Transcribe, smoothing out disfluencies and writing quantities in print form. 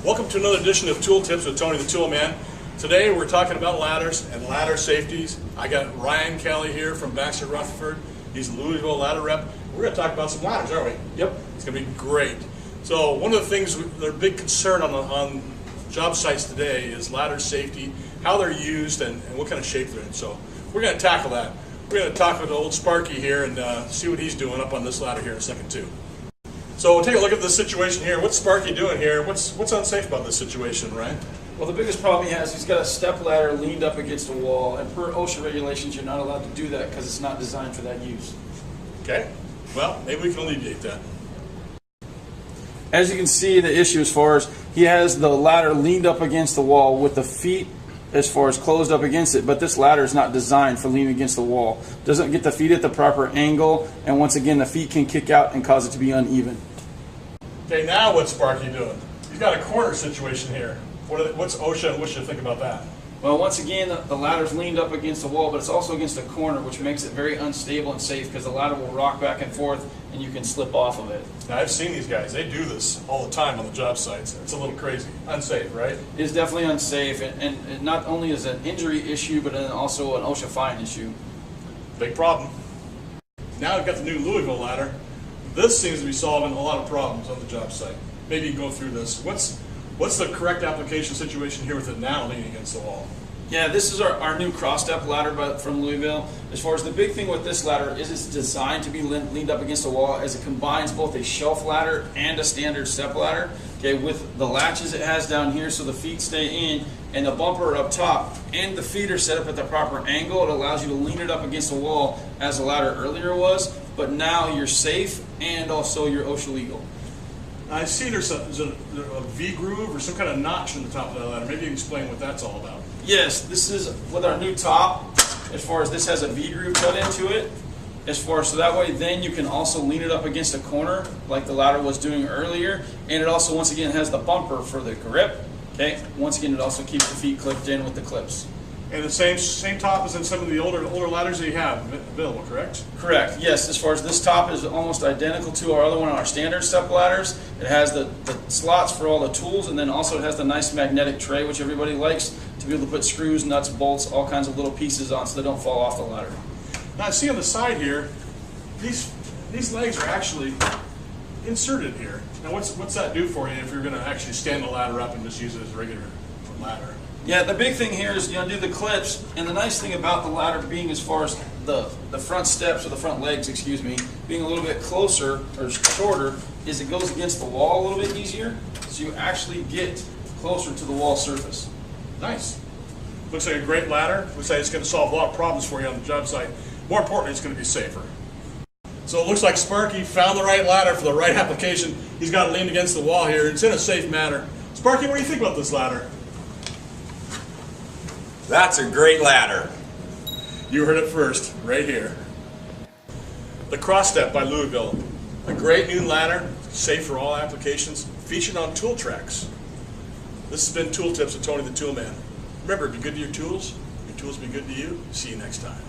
Welcome to another edition of Tool Tips with Tony the Tool Man. Today we're talking about ladders and ladder safeties. I got Ryan Kelly here from Baxter Rutherford. He's a Louisville ladder rep. We're going to talk about some ladders, aren't we? Yep. It's going to be great. So one of the things that are a big concern on job sites today is ladder safety, how they're used, and what kind of shape they're in. So we're going to tackle that. We're going to talk with old Sparky here and see what he's doing up on this ladder here in a second too. So we'll take a look at this situation here. What's Sparky doing here? What's unsafe about this situation, Ryan? Well, the biggest problem he has, he's got a step ladder leaned up against a wall, and per OSHA regulations, you're not allowed to do that because it's not designed for that use. Okay. Well, maybe we can alleviate that. As you can see, the issue as far as he has the ladder leaned up against the wall with the feet as far as closed up against it, but this ladder is not designed for leaning against the wall. Doesn't get the feet at the proper angle, and once again, the feet can kick out and cause it to be uneven. Okay, now what's Sparky doing? He's got a corner situation here. What's OSHA and what should you think about that? Well, once again, the ladder's leaned up against the wall, but it's also against a corner, which makes it very unstable and safe because the ladder will rock back and forth and you can slip off of it. Now, I've seen these guys. They do this all the time on the job sites. It's a little crazy. Unsafe, right? It is definitely unsafe, and not only is it an injury issue, but then also an OSHA fine issue. Big problem. Now we've got the new Louisville ladder. This seems to be solving a lot of problems on the job site. Maybe you can go through this. What's the correct application situation here with it now leaning against the wall? Yeah, this is our new cross-step ladder from Louisville. As far as the big thing with this ladder is it's designed to be leaned up against the wall as it combines both a shelf ladder and a standard step ladder. Okay, with the latches it has down here so the feet stay in and the bumper up top and the feet are set up at the proper angle. It allows you to lean it up against the wall as the ladder earlier was, but now you're safe and also you're OSHA legal. I see there's a V-groove or some kind of notch in the top of that ladder. Maybe you can explain what that's all about. Yes, this is with our new top, as far as this has a V-groove cut into it, so that way then you can also lean it up against a corner like the ladder was doing earlier, and it also once again has the bumper for the grip. Okay, once again it also keeps the feet clipped in with the clips. And the same top as in some of the older ladders that you have available, correct? Correct, yes. As far as this top is almost identical to our other one, our standard step ladders. It has the slots for all the tools, and then also it has the nice magnetic tray, which everybody likes, to be able to put screws, nuts, bolts, all kinds of little pieces on so they don't fall off the ladder. Now I see on the side here, these legs are actually inserted here. Now what's that do for you if you're going to actually stand the ladder up and just use it as a regular ladder? Yeah, the big thing here is you undo the clips, and the nice thing about the ladder being as far as the front steps, or the front legs, excuse me, being a little bit closer or shorter, is it goes against the wall a little bit easier, so you actually get closer to the wall surface. Nice. Looks like a great ladder. Looks like it's going to solve a lot of problems for you on the job site. More importantly, it's going to be safer. So it looks like Sparky found the right ladder for the right application. He's got it leaned against the wall here. It's in a safe manner. Sparky, what do you think about this ladder? That's a great ladder. You heard it first, right here. The Cross Step by Louisville. A great new ladder, safe for all applications, featured on tool tracks. This has been Tool Tips with Tony the Tool Man. Remember, be good to your tools be good to you. See you next time.